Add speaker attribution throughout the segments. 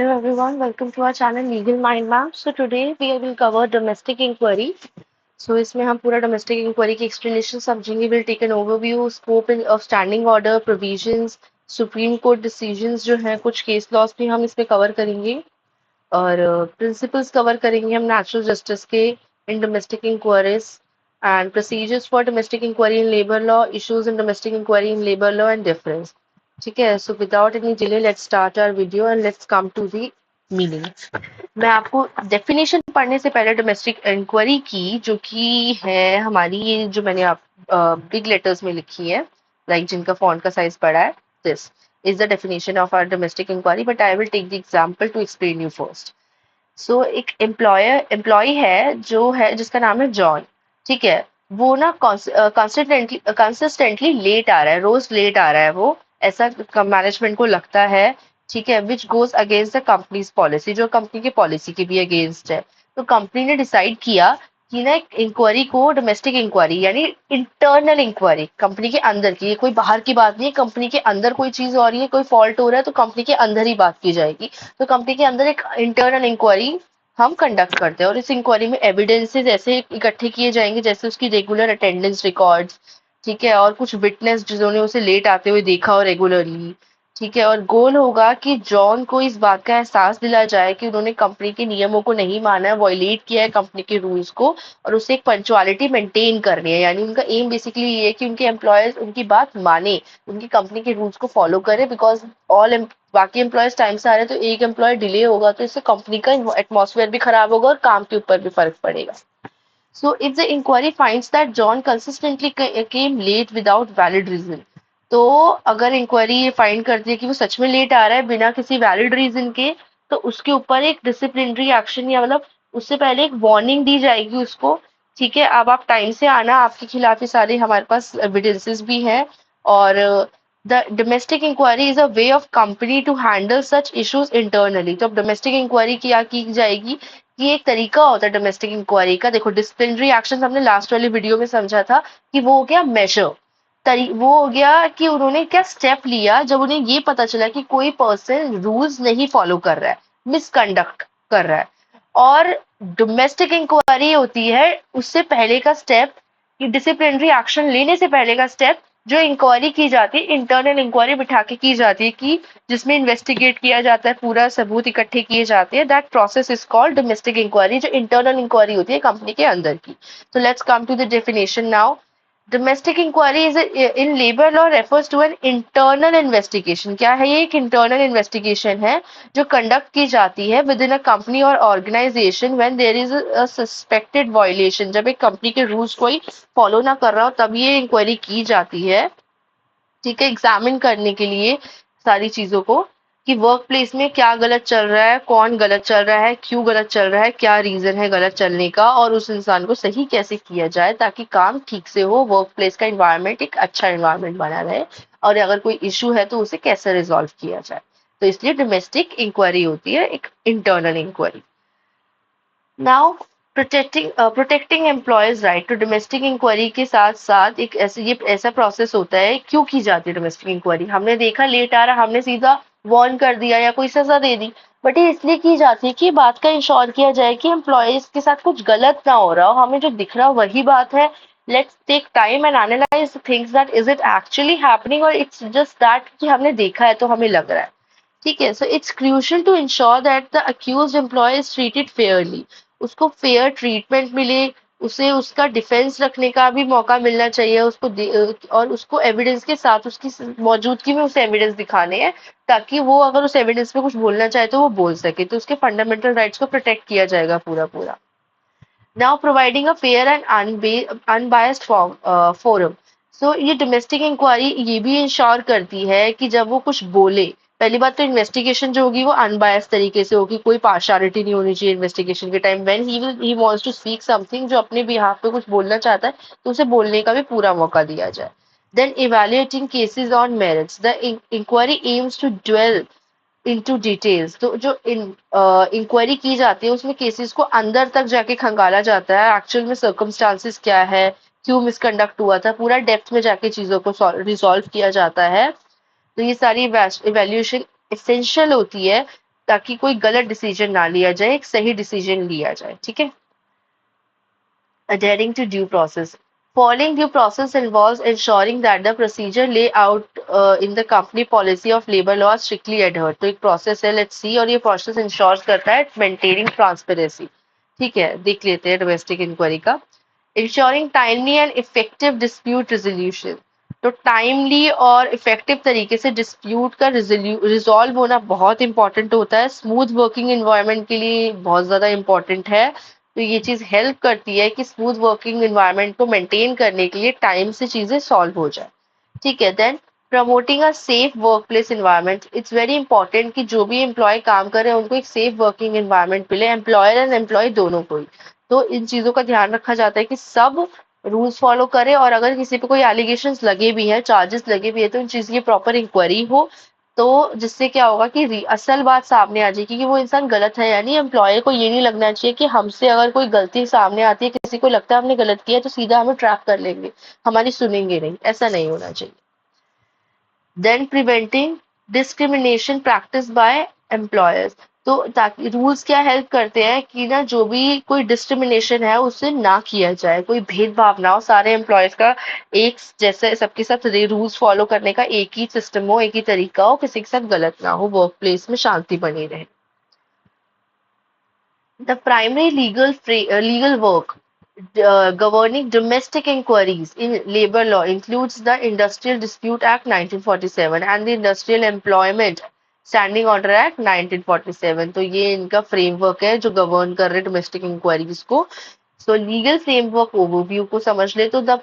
Speaker 1: Hello everyone, welcome to our channel Legal Mind Map. So today we will cover domestic inquiry. So इसमें हम पूरा domestic inquiry की explanation समझेंगे. We'll take an overview, scope of standing order, provisions, Supreme Court decisions जो हैं कुछ case laws भी हम इसमें cover करेंगे और principles cover करेंगे हम natural justice के in domestic inquiries and procedures for domestic inquiry in labor law, issues in domestic inquiry in labor law and difference. ठीक है, so without any delay let's start our video and let's come to the meaning. मैं आपको definition पढ़ने से पहले domestic inquiry की जो कि है हमारी ये जो मैंने आप बिग लेटर्स में लिखी है लाइक जिनका फॉन्ट का साइज बड़ा है, this is the definition of our domestic inquiry but I will take the example to explain you first. So एक एम्प्लॉय है जो है जिसका नाम है जॉन. ठीक है, वो ना कंसिस्टेंटली लेट आ रहा है, रोज लेट आ रहा है वो, ऐसा मैनेजमेंट को लगता है. ठीक है, which goes against the companies policy, जो कंपनी की पॉलिसी के भी अगेंस्ट है. तो कंपनी ने डिसाइड किया कि ना एक इंक्वायरी को, डोमेस्टिक इंक्वायरी यानी इंटरनल इंक्वायरी, कंपनी के अंदर की, ये कोई बाहर की बात नहीं है, कंपनी के अंदर कोई चीज हो रही है, कोई फॉल्ट हो रहा है तो कंपनी के अंदर ही बात की जाएगी. तो कंपनी के अंदर एक इंटरनल इंक्वायरी हम कंडक्ट करते हैं और इस इंक्वायरी में एविडेंसेस ऐसे इकट्ठे किए जाएंगे जैसे उसकी रेगुलर अटेंडेंस रिकॉर्ड्स. ठीक है, और कुछ विटनेस जिन्होंने उसे लेट आते हुए देखा हो रेगुलरली. ठीक है, और गोल होगा कि जॉन को इस बात का एहसास दिलाया जाए कि उन्होंने कंपनी के नियमों को नहीं माना है, वॉयलेट किया है कंपनी के रूल्स को, और उसे एक पंचुअलिटी मेंटेन करनी है. यानी उनका एम बेसिकली ये है कि उनके एम्प्लॉयर्स उनकी बात माने, उनकी कंपनी के रूल्स को फॉलो करे, बिकॉज ऑल बाकी एम्प्लॉयज टाइम से आ रहे हैं तो एक एम्प्लॉय डिले होगा तो इससे कंपनी का एटमॉस्फेयर भी खराब होगा और काम के ऊपर भी फर्क पड़ेगा. So if the inquiry finds that John consistently came late without valid reason, तो अगर इंक्वायरी ये फाइंड करती है कि वो सच में लेट आ रहा है बिना किसी वैलिड रीजन के, तो उसके ऊपर एक डिसिप्लिनरी एक्शन या मतलब उससे पहले एक वार्निंग दी जाएगी उसको. ठीक है, अब आप टाइम से आना, आपके खिलाफ ये सारे हमारे पास एविडेंसेस भी हैं. और the domestic inquiry is a way of company to handle such issues internally. तो अब डोमेस्टिक इंक्वायरी क्या की जाएगी, ये एक तरीका होता है डोमेस्टिक इंक्वायरी का. देखो, डिसिप्लिनरी एक्शन हमने लास्ट वाली वीडियो में समझा था कि वो हो गया मेजर, वो हो गया कि उन्होंने क्या स्टेप लिया जब उन्हें ये पता चला कि कोई पर्सन रूल्स नहीं फॉलो कर रहा है, मिसकंडक्ट कर रहा है. और डोमेस्टिक इंक्वायरी होती है उससे पहले का स्टेप, कि डिसिप्लिनरी एक्शन लेने से पहले का स्टेप, जो इंक्वायरी की जाती है, इंटरनल इंक्वायरी बिठा के की जाती है कि जिसमें इन्वेस्टिगेट किया जाता है, पूरा सबूत इकट्ठे किए जाते हैं. That process is called domestic inquiry, जो इंटरनल इंक्वायरी होती है कंपनी के अंदर की. तो let's come to the definition now. Domestic inquiry is in labor law refers to an internal investigation. क्या है ये? एक internal investigation है जो conduct की जाती है within a company or organization when there is a suspected violation. जब एक company के rules कोई follow ना कर रहा हो तब ये inquiry की जाती है. ठीक है, एग्जामिन करने के लिए सारी चीजों को कि वर्क प्लेस में क्या गलत चल रहा है, कौन गलत चल रहा है, क्यों गलत चल रहा है, क्या रीजन है गलत चलने का, और उस इंसान को सही कैसे किया जाए ताकि काम ठीक से हो, वर्क प्लेस का इन्वायरमेंट एक अच्छा इन्वायरमेंट बना रहे, और अगर कोई इशू है तो उसे कैसे रिजॉल्व किया जाए. तो इसलिए डोमेस्टिक इंक्वायरी होती है एक internal inquiry. Now protecting employees right. तो डोमेस्टिक इंक्वायरी के साथ साथ एक ऐसे ये ऐसा प्रोसेस होता है. क्यों की जाती है डोमेस्टिक इंक्वायरी? हमने देखा लेट आ रहा, हमने सीधा वार्न कर दिया या कोई सजा दे दी, बट ये इसलिए की जाती है कि बात का इंश्योर किया जाए कि एम्प्लॉयज के साथ कुछ गलत ना हो रहा हो, हमें जो दिख रहा हो वही बात है. Let's take time and analyse things that is it actually happening और इट्स जस्ट दैट कि हमने देखा है तो हमें लग रहा है. ठीक है, so it's crucial to ensure that the accused employee is treated fairly. उसको फेयर ट्रीटमेंट मिले, उसे उसका डिफेंस रखने का भी मौका मिलना चाहिए उसको, और उसको एविडेंस के साथ उसकी मौजूदगी में उसे एविडेंस दिखाने हैं ताकि वो अगर उस एविडेंस पे कुछ बोलना चाहे तो वो बोल सके. तो उसके फंडामेंटल राइट्स को प्रोटेक्ट किया जाएगा पूरा पूरा. Now providing a fair and unbiased forum. So ये डोमेस्टिक इंक्वायरी ये भी इंश्योर करती है कि जब वो कुछ बोले, पहली बात तो इन्वेस्टिगेशन जो होगी वो अनबायस तरीके से होगी, कोई पार्शियलिटी नहीं होनी चाहिए इन्वेस्टिगेशन के time. When he wants to speak something, जो अपने बिहाफ पे कुछ बोलना चाहता है तो उसे बोलने का भी पूरा मौका दिया जाए. Then evaluating cases on merits. The inquiry aims to dwell into details. तो जो इंक्वायरी की जाती है उसमें केसेस को अंदर तक जाके खंगाला जाता है, एक्चुअल में सर्कमस्टांसिस क्या है, क्यों मिसकंडक्ट हुआ था, पूरा डेप्थ में जाके चीजों को रिजॉल्व किया जाता है. तो ये सारी इवैल्यूएशन एसेंशियल होती है ताकि कोई गलत डिसीजन ना लिया जाए, एक सही डिसीजन लिया जाए। ठीक है। Adhering to due process. Following due process involves ensuring that the procedure laid out in the company policy of labor law is strictly adhered. तो एक process है, let's see, और ये process ensures करता है maintaining transparency. ठीक है, देख लेते हैं domestic inquiry का. Ensuring timely and effective dispute resolution. तो टाइमली और इफेक्टिव तरीके से डिस्प्यूट का रिजॉल्व होना बहुत इंपॉर्टेंट होता है, स्मूथ वर्किंग एनवायरनमेंट के लिए बहुत ज्यादा इंपॉर्टेंट है। तो ये चीज हेल्प करती है कि स्मूथ वर्किंग एनवायरनमेंट को मेंटेन करने के लिए टाइम से चीजें सॉल्व हो जाए। ठीक है। Then promoting a safe work place environment, it's very important कि जो भी एम्प्लॉय काम करे उनको एक सेफ वर्किंग एनवायरनमेंट मिले, एम्प्लॉयर एंड एम्प्लॉय दोनों को ही। तो इन चीजों का ध्यान रखा जाता है कि सब रूल्स फॉलो करे, और अगर किसी पे कोई एलिगेशन लगे भी हैं, चार्जेस लगे भी है, तो इन चीज की प्रॉपर इंक्वायरी हो, तो जिससे क्या होगा कि असल बात सामने आ जाएगी कि वो इंसान गलत है। यानी एम्प्लॉयर को ये नहीं लगना चाहिए कि हमसे अगर कोई गलती सामने आती है, किसी को लगता है हमने गलत किया, तो सीधा हमें ट्रैप कर लेंगे, हमारी सुनेंगे नहीं, ऐसा नहीं होना चाहिए। Then preventing discrimination practice by employers, तो ताकि रूल्स क्या हेल्प करते हैं कि ना जो भी कोई डिस्क्रिमिनेशन है उसे ना किया जाए, कोई भेदभाव ना हो, सारे एम्प्लॉयर्स का एक जैसे सबके साथ रूल्स फॉलो करने का एक ही सिस्टम हो, एक ही तरीका हो, किसी के साथ गलत ना हो, वर्क प्लेस में शांति बनी रहे। The primary legal work governing domestic inquiries in labor law includes the Industrial Dispute Act 1947 and the Industrial Employment Standing Order Act 1947. तो ये इनका फ्रेमवर्क है जो गवर्न कर रहे डोमेस्टिक इंक्वायरीज को। सो लीगल फ्रेमवर्क ओवरव्यू को समझ ले तो the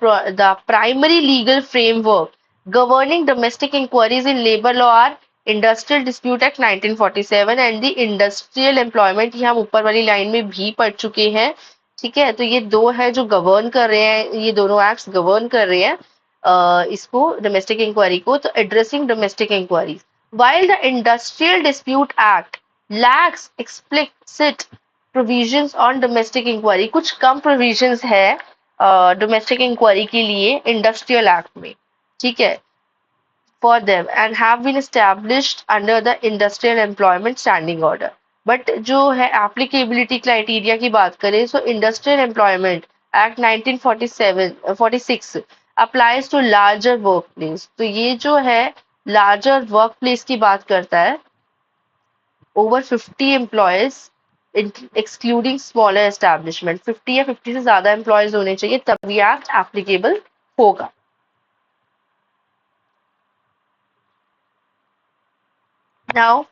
Speaker 1: primary legal framework governing domestic inquiries in labour law are industrial dispute act 1947 and the industrial employment, ये हम ऊपर वाली लाइन में भी पढ़ चुके हैं। ठीक है। तो ये दो है जो गवर्न कर रहे हैं, ये दोनों एक्ट्स गवर्न कर रहे हैं इसको डोमेस्टिक इंक्वायरी को। तो addressing domestic inquiries, while the Industrial Dispute Act lacks explicit provisions on domestic inquiry, कुछ कम provisions है डोमेस्टिक इंक्वायरी के लिए इंडस्ट्रियल एक्ट में। ठीक है। For them and have been established under the Industrial Employment Standing Order. But जो है applicability criteria की बात करें, so industrial employment act 1947 46 applies to larger work place. तो ये जो है लार्जर वर्क प्लेस की बात करता है, over 50 employees excluding smaller establishment, 50 या 50 से ज्यादा एम्प्लॉयज होने चाहिए तब ये एक्ट एप्लीकेबल होगा। Now,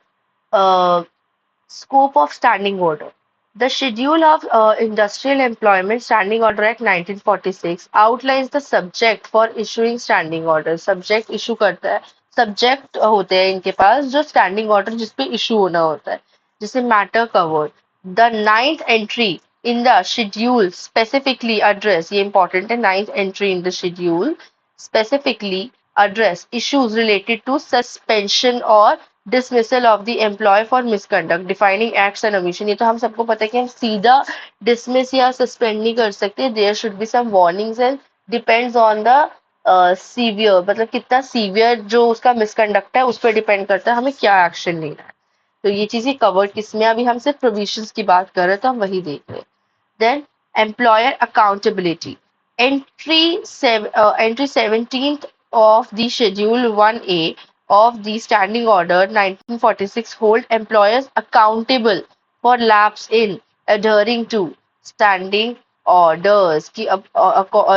Speaker 1: scope of standing order. The Schedule of Industrial Employment Standing Order Act 1946 outlines the subject for issuing standing order. Subject issue करता है, subject होते हैं इनके पास जो standing order जिस पे issue होना होता है, जिसे matter covered. The ninth entry in the schedule specifically address, ये important है, ninth entry in the schedule specifically address issues related to suspension or dismissal of the employee for misconduct, defining acts and omission. ये तो हम सबको पता है कि हम सीधा डिसमिस या सस्पेंड नहीं कर सकते, there should be some warnings and depends on the severe, मतलब कितना सीवियर जो उसका मिसकंडक्ट है उस पर डिपेंड करता है हमें क्या एक्शन लेना है। तो ये चीजें कवर्ड किसमें, अभी हम सिर्फ प्रोविजंस की बात कर रहे हैं तो हम वही देख रहे हैं। Then employer accountability, entry 17th of the schedule 1A of the Standing Order 1946 hold employers accountable for lapse in adhering to standing orders, कि अब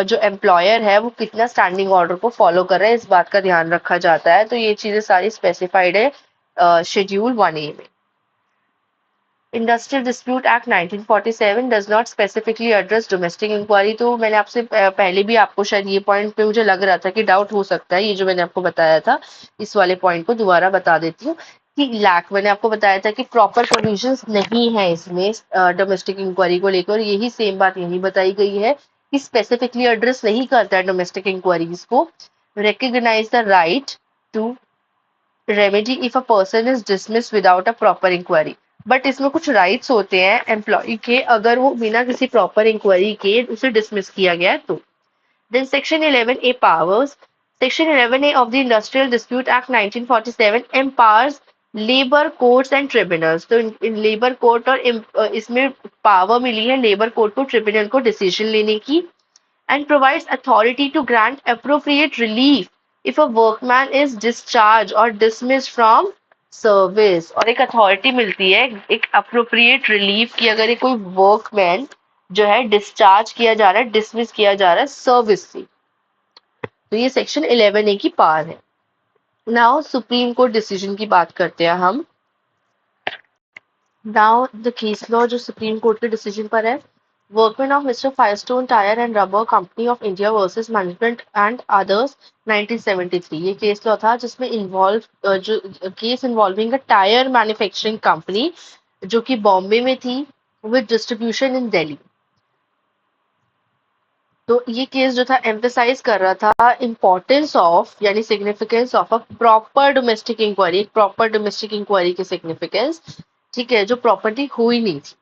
Speaker 1: जो एम्प्लॉयर है वो कितना स्टैंडिंग ऑर्डर को फॉलो कर रहा है, इस बात का ध्यान रखा जाता है। तो ये चीजें सारी स्पेसिफाइड है शेड्यूल 1A में। Industrial dispute act 1947 does not specifically address domestic inquiry. तो मैंने आपसे पहले भी आपको शायद ये पॉइंट पे मुझे लग रहा था कि डाउट हो सकता है, ये जो मैंने आपको बताया था इस वाले पॉइंट को दोबारा बता देती हूँ कि लैक, मैंने आपको बताया था कि प्रॉपर प्रोविजंस नहीं है इसमें डोमेस्टिक इंक्वायरी को लेकर, यही सेम बात यही बताई गई है कि स्पेसिफिकली एड्रेस नहीं करता है डोमेस्टिक इंक्वायरीज को। Recognise the right to remedy if a person is dismiss without a proper inquiry, but इसमें कुछ राइट्स होते हैं एम्प्लॉय के, अगर वो बिना किसी प्रॉपर इंक्वायरी के उसे डिसमिस किया गया है तो। Then section 11A powers, section 11A of the Industrial Dispute Act 1947 empowers labour courts and tribunals, तो इन लेबर कोर्ट और इसमें पावर मिली है लेबर कोर्ट को, ट्रिब्यूनल को डिसीजन लेने की, and provides authority to grant appropriate relief if a workman is discharged or dismissed from service। और एक अथॉरिटी मिलती है एक अप्रोप्रिएट रिलीफ की अगर कोई वर्कमैन जो है डिस्चार्ज किया जा रहा है, डिसमिस किया जा रहा है सर्विस से। तो ये सेक्शन 11A की पार है। नाउ सुप्रीम कोर्ट डिसीजन की बात करते हैं हम। नाउ द केस लॉ जो सुप्रीम कोर्ट के डिसीजन पर है, workman of mister Firestone tyre and rubber company of India versus management and others 1973। ये केस लॉ था जिसमें जो case involving a tyre manufacturing company जो कि बॉम्बे में थी विद डिस्ट्रीब्यूशन इन दिल्ली। तो ये केस जो था एम्फेसाइज कर रहा था इम्पोर्टेंस ऑफ यानी significance of a proper domestic inquiry, एक प्रॉपर डोमेस्टिक इंक्वायरी की सिग्निफिकेंस, ठीक है, जो प्रॉपर्टी हुई नहीं थी।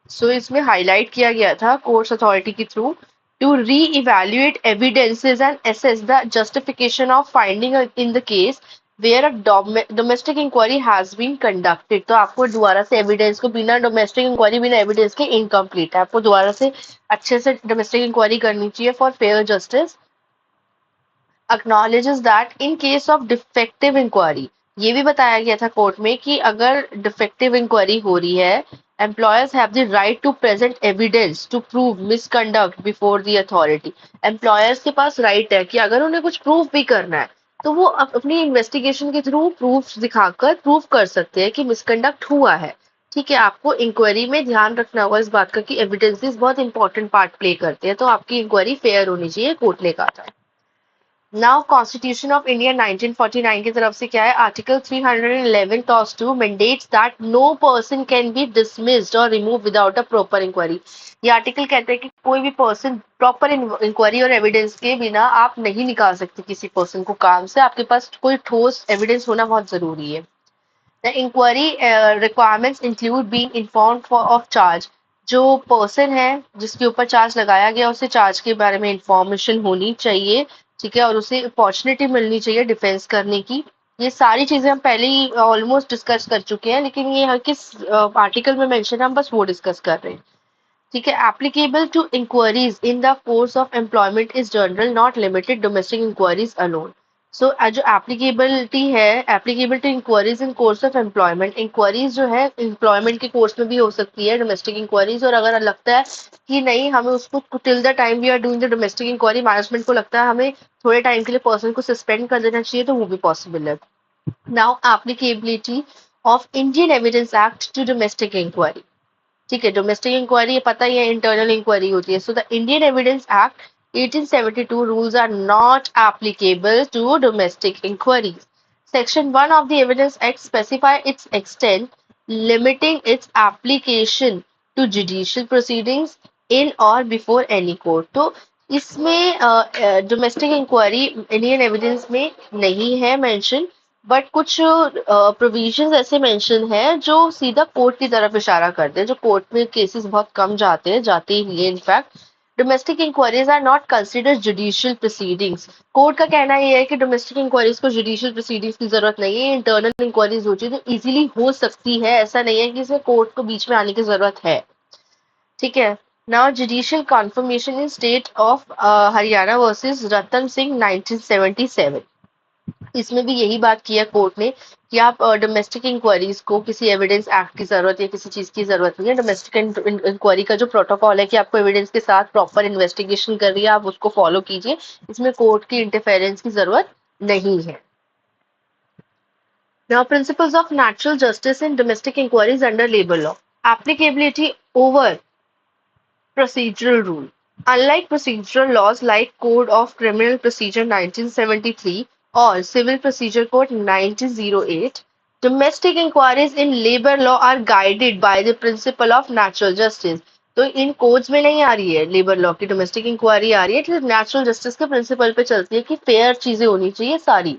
Speaker 1: सो इसमें हाईलाइट किया गया था कोर्ट्स अथॉरिटी के through to reevaluate evidences and assess the justification of finding in the case where a domestic inquiry has been conducted. तो आपको दोबारा से एविडेंस को, बिना डोमेस्टिक इंक्वायरी बिना एविडेंस के इनकम्प्लीट है, आपको दोबारा से अच्छे से डोमेस्टिक इंक्वायरी करनी चाहिए for fair justice. acknowledges that in case of defective inquiry, ये भी बताया गया था कोर्ट में कि अगर डिफेक्टिव इंक्वायरी हो रही है, employers have the right to present evidence to prove misconduct before the authority. Employers के पास राइट है कि अगर उन्हें कुछ प्रूव भी करना है तो वो अपनी इन्वेस्टिगेशन के थ्रू प्रूफ दिखाकर प्रूव कर सकते हैं कि मिसकंडक्ट हुआ है। ठीक है, आपको इंक्वायरी में ध्यान रखना होगा इस बात का कि एविडेंसेस बहुत इंपॉर्टेंट पार्ट प्ले करते हैं, तो आपकी इंक्वायरी फेयर होनी चाहिए, कोर्ट ने कहा था। नाउ कॉन्स्टिट्यूशन ऑफ इंडिया 1949 की तरफ से क्या है, article 311 clause 2 mandates that no person can be dismissed or removed without a proper inquiry। ये आर्टिकल कहते हैं कि कोई भी पर्सन प्रॉपर इंक्वायरी और एविडेंस के बिना आप नहीं निकाल सकते किसी पर्सन को काम से, आपके पास कोई ठोस एविडेंस होना बहुत जरूरी है। The inquiry requirements include being informed for of charge. जो पर्सन है जिसके ऊपर चार्ज लगाया गया उसे चार्ज के बारे में इंफॉर्मेशन होनी चाहिए, ठीक है, और उसे अपॉर्चुनिटी मिलनी चाहिए डिफेंस करने की। ये सारी चीजें हम पहले ही ऑलमोस्ट डिस्कस कर चुके हैं, लेकिन ये हर किस आर्टिकल में मेंशन है, हम बस वो डिस्कस कर रहे हैं। ठीक है, applicable to inquiries in the course of employment is general not limited domestic inquiries alone. So जो एप्लीकेबिलिटी है, applicable to inquiries in course of employment, inquiries जो है एम्प्लॉयमेंट के कोर्स में भी हो सकती है डोमेस्टिक इंक्वायरीज, और अगर लगता है कि नहीं हमें उसको till the time we are doing the domestic inquiry, management को लगता है हमें थोड़े टाइम के लिए पर्सन को सस्पेंड कर देना चाहिए, तो वो भी पॉसिबल है। Now applicability of Indian evidence act to domestic inquiry. ठीक है, डोमेस्टिक इंक्वायरी पता ही है इंटरनल इंक्वायरी होती है। So the Indian evidence act 1872 rules are not applicable to domestic inquiries. Section 1 of the Evidence Act specify its extent, limiting its application to judicial proceedings in or before any court। तो इसमें domestic inquiry Indian evidence में नहीं है mention, but कुछ provisions ऐसे mention है जो सीधा कोर्ट की तरफ इशारा करते हैं, जो कोर्ट में केसेस बहुत कम जाते हैं, जाते ही है in fact. Domestic inquiries are not considered judicial proceedings. Court का कहना यह है कि डोमेस्टिक इंक्वायरीज को जुडिशियल प्रोसीडिंग्स की जरूरत नहीं है, इंटरनल इंक्वायरीज होती है तो इजीली हो सकती है, ऐसा नहीं है कि इसमें कोर्ट को बीच में आने की जरूरत है। ठीक है, now judicial confirmation in state of Haryana versus Ratan Singh 1977। इसमें भी यही बात किया कोर्ट ने कि आप डोमेस्टिक इंक्वायरीज को किसी एविडेंस एक्ट की जरूरत या किसी चीज की जरूरत नहीं है। डोमेस्टिक इंक्वायरी का जो प्रोटोकॉल है कि आपको एविडेंस के साथ प्रॉपर इन्वेस्टिगेशन कर रही है, आप उसको फॉलो कीजिए, इसमें कोर्ट की इंटरफेरेंस की जरूरत नहीं है। Now, principles of natural justice in domestic inquiries under labor law. Applicability over procedural rule. Unlike procedural laws like Code of Criminal Procedure 1973 or Civil Procedure Code 1908, domestic inquiries in labor law are guided by the principle of natural justice। तो इन codes में नहीं आ रही है labour law की domestic inquiry, आ रही है तो natural justice के प्रिंसिपल पे चलती है कि फेयर चीजें होनी चाहिए सारी।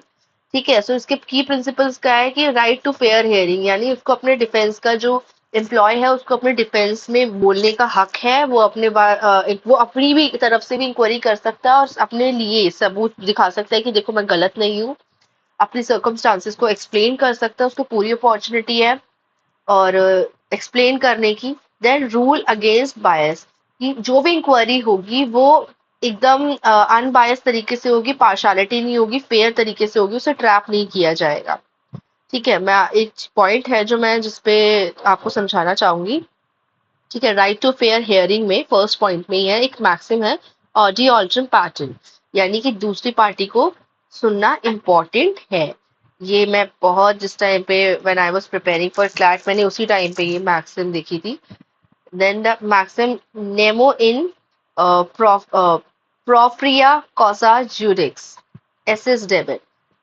Speaker 1: ठीक है, सो इसके की प्रिंसिपल्स क्या है कि राइट टू फेयर हियरिंग, यानी उसको अपने डिफेंस का जो एम्प्लॉय है उसको अपने डिफेंस में बोलने का हक है, वो वो अपनी भी तरफ से भी इंक्वायरी कर सकता है और अपने लिए सबूत दिखा सकता है कि देखो मैं गलत नहीं हूँ। अपनी सर्कमस्टांसेस को एक्सप्लेन कर सकता है, उसको पूरी अपॉर्चुनिटी है और एक्सप्लेन करने की। देन रूल अगेंस्ट बायस, कि जो भी इंक्वायरी होगी वो एकदम अनबायस तरीके से होगी, पार्शालिटी नहीं होगी, फेयर तरीके से होगी, उसे ट्रैप नहीं किया जाएगा। ठीक है, मैं एक पॉइंट है जो मैं जिसपे आपको समझाना चाहूंगी। ठीक है, राइट टू फेयर हियरिंग में फर्स्ट पॉइंट में ही है, एक मैक्सिम है, ऑडी ऑल्ट्रम पैटर्न, यानी कि दूसरी पार्टी को सुनना इम्पोर्टेंट है। ये मैं बहुत जिस टाइम पे when I was preparing for CLAT मैंने उसी टाइम पे ये मैक्सिम देखी थी। Then the maxim nemo in propria causa juris एसएस डेविड,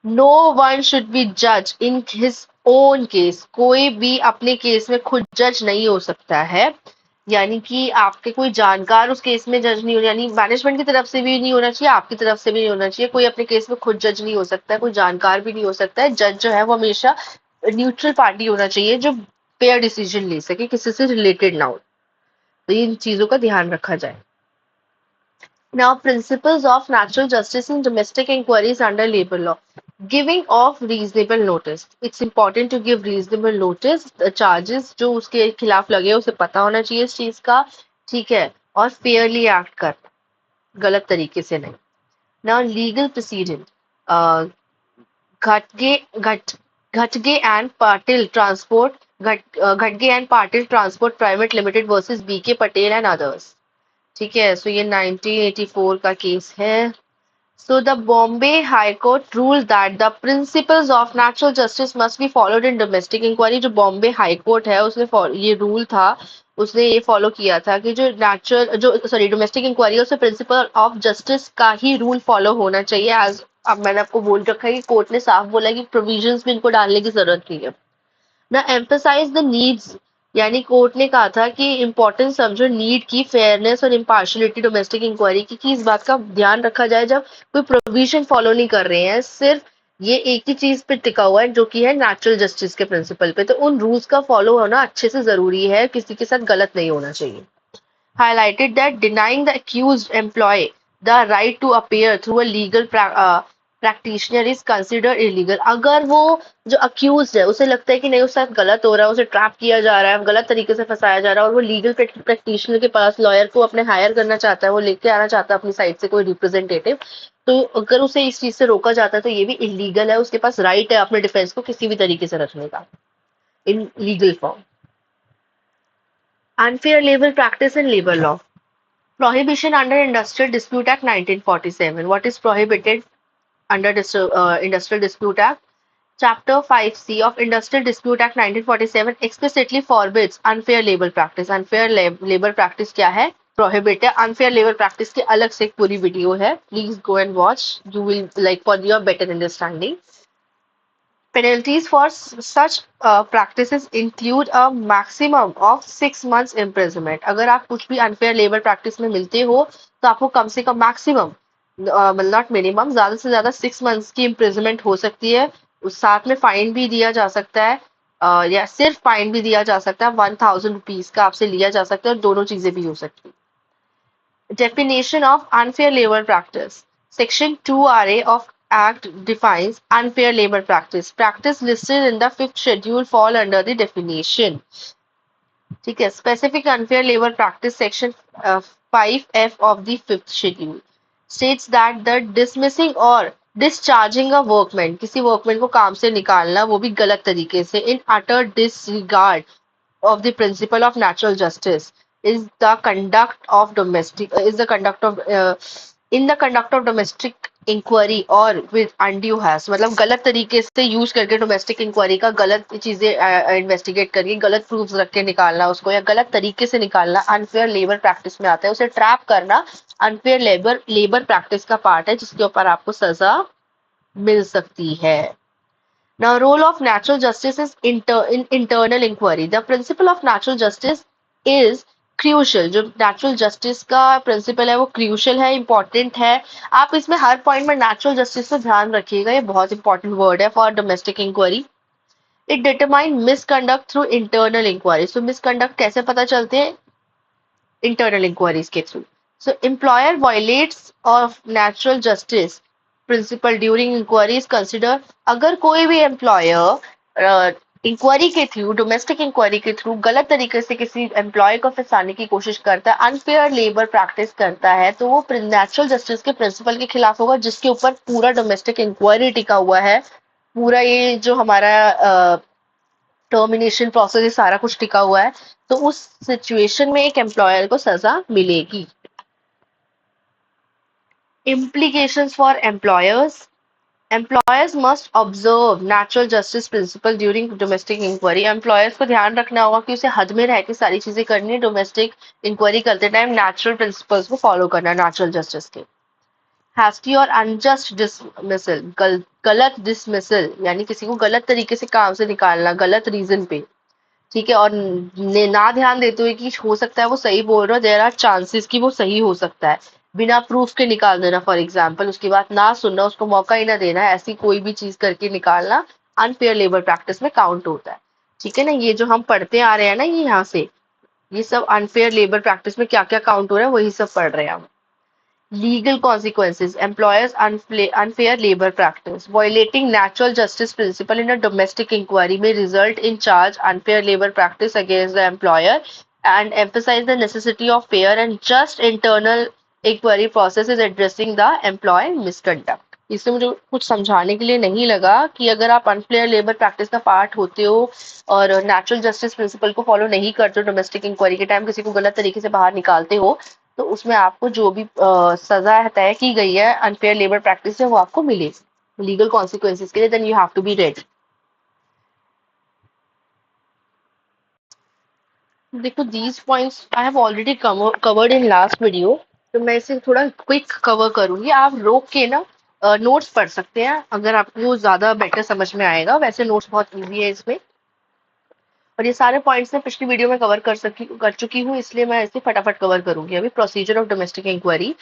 Speaker 1: नो वन शुड बी जज इन हिज ओन केस, कोई भी अपने केस में खुद जज नहीं हो सकता है। यानी कि आपके कोई जानकार उस केस में जज नहीं हो, यानी मैनेजमेंट की तरफ से भी नहीं होना चाहिए, आपकी तरफ से भी नहीं होना चाहिए, कोई अपने केस में खुद जज नहीं हो सकता है, कोई जानकार भी नहीं हो सकता है। जज जो है वो हमेशा न्यूट्रल पार्टी होना चाहिए, जो फेयर डिसीजन ले सके, किसी से रिलेटेड ना हो। तो इन चीजों का ध्यान रखा जाए। Now, principles of natural justice in domestic inquiries under labor law. Giving of reasonable notice. It's important to give reasonable notice. The charges जो उसके खिलाफ लगे उसे पता होना चाहिए इस चीज का, ठीक है, और फेयरली एक्ट कर, गलत तरीके से नहीं। Now, legal proceeding. घटगे घट घटगे and Patil transport घटगे and Patil transport private limited versus BK Patel and others. ठीक है, सो ये 1984 का केस है। So the Bombay High Court ruled that the principles of natural justice must be followed in domestic inquiry। जो Bombay high court है उसने ये rule था, उसने ये फॉलो किया था कि जो नेचुरल जो सॉरी डोमेस्टिक इंक्वायरी उससे प्रिंसिपल ऑफ जस्टिस का ही रूल फॉलो होना चाहिए। एज अब मैंने आपको बोल रखा है कि कोर्ट ने साफ बोला कि प्रोविजंस में इनको डालने की जरूरत नहीं है ना। एम्फसाइज द नीड्स, यानी कोर्ट ने कहा था कि इम्पोर्टेंस समझो नीड की, फेयरनेस और इम्पार्शलिटी डोमेस्टिक इंक्वायरी की, कि इस बात का ध्यान रखा जाए जब कोई प्रोविजन फॉलो नहीं कर रहे हैं, सिर्फ ये एक ही चीज पे टिका हुआ है जो कि है नेचुरल जस्टिस के प्रिंसिपल पे, तो उन रूल्स का फॉलो होना अच्छे से जरूरी है, किसी के साथ गलत नहीं होना चाहिए। Highlighted that denying the accused employee the right to appear through a legal practitioner is considered illegal। अगर वो जो अक्यूज है उसे लगता है कि नहीं उसके साथ गलत हो रहा है, उसे ट्रैप किया जा रहा है, गलत तरीके से फंसाया जा रहा है, और वो लीगल प्रैक्टिशनर के पास लॉयर को अपने हायर करना चाहता है, वो लेके आना चाहता है अपनी साइड से कोई रिप्रेजेंटेटिव, तो अगर उसे इस चीज से रोका जाता है तो ये भी इलीगल है, उसके पास राइट है अपने डिफेंस को किसी भी तरीके से रखने का in legal form. Unfair labor practice in labor law. Prohibition under Industrial Dispute Act 1947. What is prohibited under Industrial Dispute Act? Chapter 5C of Industrial Dispute Act 1947 explicitly forbids unfair labor practice. Unfair labor practice क्या है? Prohibit है। Unfair labor practice की अलग से एक पूरी video है, please go and watch, you will like for your better understanding. Penalties for such practices include a maximum of 6 months imprisonment। अगर आप कुछ भी unfair labor practice में मिलते हो तो आपको कम से कम maximum, नॉट मिनिमम, ज्यादा से ज्यादा 6 months की imprisonment हो सकती है। उस साथ में फाइन भी दिया जा सकता है, या सिर्फ फाइन भी दिया जा सकता है, 1000 रुपीज का आपसे लिया जा सकता है, और दोनों चीजें भी हो सकती है। Definition of unfair labor practice. Section 2RA of Act defines unfair labor practice. Practice listed in the fifth schedule fall under the definition. ठीक है, specific unfair labor practice section 5F of the fifth schedule states that the dismissing or discharging a workman, किसी workman को काम से निकालना वो भी गलत तरीके से, in utter disregard of the principle of natural justice is the conduct of domestic is the conduct of in the conduct of domestic inquiry और विद अनड्यू हैज, मतलब गलत तरीके से यूज करके डोमेस्टिक इंक्वायरी का गलत चीजें इन्वेस्टिगेट करके गलत प्रूफ्स रख के निकालना उसको, या गलत तरीके से निकालना, अनफेयर लेबर प्रैक्टिस में आता है। उसे ट्रैप करना अनफेयर लेबर प्रैक्टिस का पार्ट है जिसके ऊपर आपको सजा मिल सकती है। Now, role of natural justice is in internal inquiry. The principle of natural justice is crucial। जो natural justice का principle है वो crucial है, important है। आप इसमें हर point में natural justice पे ध्यान रखिएगा, ये बहुत important word है for domestic inquiry। It determine misconduct through internal inquiry। So misconduct कैसे पता चलते हैं? Internal inquiries के through। So employer violates of natural justice principle during inquiries consider, अगर कोई भी एम्प्लॉयर इंक्वायरी के थ्रू, डोमेस्टिक इंक्वायरी के थ्रू गलत तरीके से किसी एम्प्लॉय को फंसाने की कोशिश करता है, अनफेयर लेबर प्रैक्टिस करता है, तो वो नेचुरल जस्टिस के प्रिंसिपल के खिलाफ होगा, जिसके ऊपर पूरा डोमेस्टिक इंक्वायरी टिका हुआ है, पूरा ये जो हमारा टर्मिनेशन प्रोसेस ये सारा कुछ टिका हुआ है। तो उस सिचुएशन में एक एम्प्लॉयर को सजा मिलेगी। Implications for employers. Employers must observe natural justice principle during domestic inquiry. Employers को ध्यान रखना होगा कि उसे हद में रह के सारी चीजें करनी है, डोमेस्टिक इंक्वायरी करते टाइम नेचुरल प्रिंसिपल्स को फॉलो करना, नेचुरल जस्टिस के। हैस्टी और अनजस्ट डिसमिसल, गलत डिसमिसल यानी किसी को गलत तरीके से काम से निकालना, गलत रीजन पे, ठीक है, और ना ध्यान देते हुए कि हो सकता है वो सही बोल रहा है, देयर आर चांसेस कि वो सही हो सकता है, बिना प्रूफ के निकाल देना फॉर एग्जाम्पल, उसकी बात ना सुनना, उसको मौका ही ना देना, ऐसी कोई भी चीज करके निकालना अनफेयर लेबर प्रैक्टिस में काउंट होता है। ठीक है ना, ये जो हम पढ़ते आ रहे हैं ना, ये यहाँ से ये सब अनफेयर लेबर प्रैक्टिस में क्या क्या काउंट हो रहा है वही सब पढ़ रहे हैं हम। Legal consequences. Employers' unfair labor practice. Violating natural justice principle in a domestic inquiry may result in charge unfair labor practice against the employer and emphasize the necessity of fair and just internal inquiry processes addressing the employee misconduct. इससे मुझे कुछ समझाने के लिए नहीं लगा कि अगर आप अनफेयर लेबर प्रैक्टिस का पार्ट होते हो और नेचुरल जस्टिस प्रिंसिपल को फॉलो नहीं करते हो, डोमेस्टिक इंक्वायरी के टाइम किसी को गलत तरीके से बाहर निकालते हो, तो उसमें आपको जो भी सजा तय की गई है अनफेयर लेबर प्रैक्टिस से वो आपको मिलेगी लीगल कॉन्सिक्वेंसेज के लिए, then you have to be ready. देखो these points I have already covered in last video, तो मैं इसे थोड़ा क्विक कवर करूंगी, आप रोक के ना नोट्स पढ़ सकते हैं अगर आपको ज्यादा बेटर समझ में आएगा, वैसे नोट्स बहुत इजी है इसमें, और ये सारे पॉइंट्स मैं पिछली वीडियो में कवर कर चुकी हूँ, इसलिए मैं इसे फटाफट कवर करूंगी। अभी प्रोसीजर ऑफ डोमेस्टिक इंक्वायरी,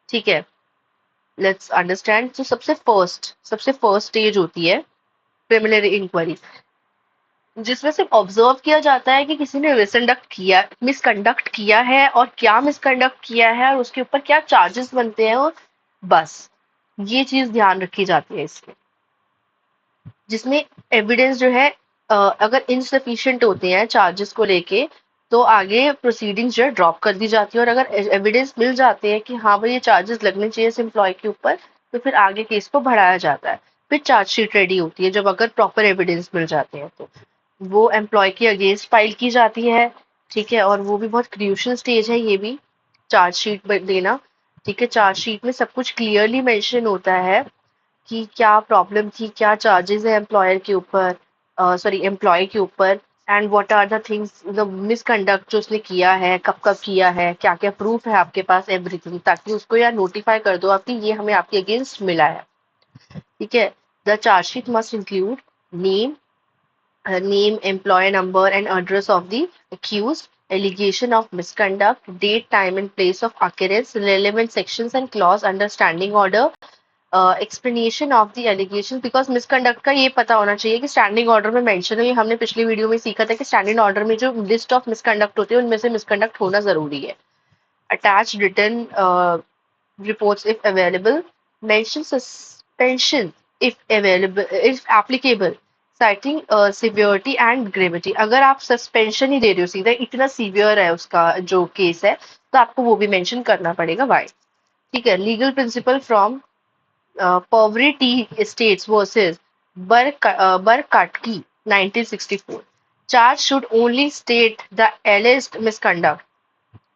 Speaker 1: ठीक है, लेट्स अंडरस्टैंड। तो सबसे फर्स्ट स्टेज होती है प्रिलिमिनरी इंक्वायरी, जिसमें सिर्फ ऑब्जर्व किया जाता है कि किसी ने मिसकंडक्ट किया है और क्या मिसकंडक्ट किया है और उसके ऊपर क्या चार्जेस बनते हैं, और बस ये चीज ध्यान रखी जाती है इसमें, जिसमें एविडेंस जो है अगर इनसफिशिएंट होते हैं चार्जेस को लेके, तो आगे प्रोसीडिंग्स जो है ड्रॉप कर दी जाती है, और अगर एविडेंस मिल जाते हैं कि हाँ भाई ये चार्जेस लगने चाहिए इस एम्प्लॉय के ऊपर, तो फिर आगे केस को बढ़ाया जाता है, फिर चार्जशीट रेडी होती है जब अगर प्रॉपर एविडेंस मिल जाते हैं, तो वो एम्प्लॉय के अगेंस्ट फाइल की जाती है। ठीक है, और वो भी बहुत क्रूशियल स्टेज है ये भी, चार्जशीट देना। ठीक है, चार्जशीट में सब कुछ क्लियरली मेंशन होता है कि क्या प्रॉब्लम थी, क्या चार्जेस है एम्प्लॉयर के ऊपर, सॉरी एम्प्लॉय के ऊपर, and what are the things, the misconduct जो उसने किया है, कब कब किया है, क्या क्या प्रूफ है आपके पास, एवरीथिंग, ताकि उसको यार नोटिफाई कर दो आपकी ये हमें आपके अगेंस्ट मिला है। ठीक है, the chargesheet must include name, employer number and address of the accused, allegation of misconduct, date, time and place of occurrence, relevant sections and clause under standing order, explanation of the allegation, because misconduct का ये पता होना चाहिए कि standing order में mention है, ये हमने पिछली वीडियो में सीखा था कि स्टैंडिंग ऑर्डर में जो लिस्ट ऑफ मिसकंडक्ट होती है उनमें से मिसकंडक्ट होना जरूरी है। Attach return reports if available, mention suspension if available, if applicable, citing severity and gravity, अगर आप सस्पेंशन ही दे रहे हो सीधा, इतना सीवियर है उसका जो केस है, तो आपको वो भी मेंशन करना पड़ेगा, वाई। ठीक है, legal principal from Poveri Tea Estates versus Barkatki, 1964. Charge should only state the alleged misconduct,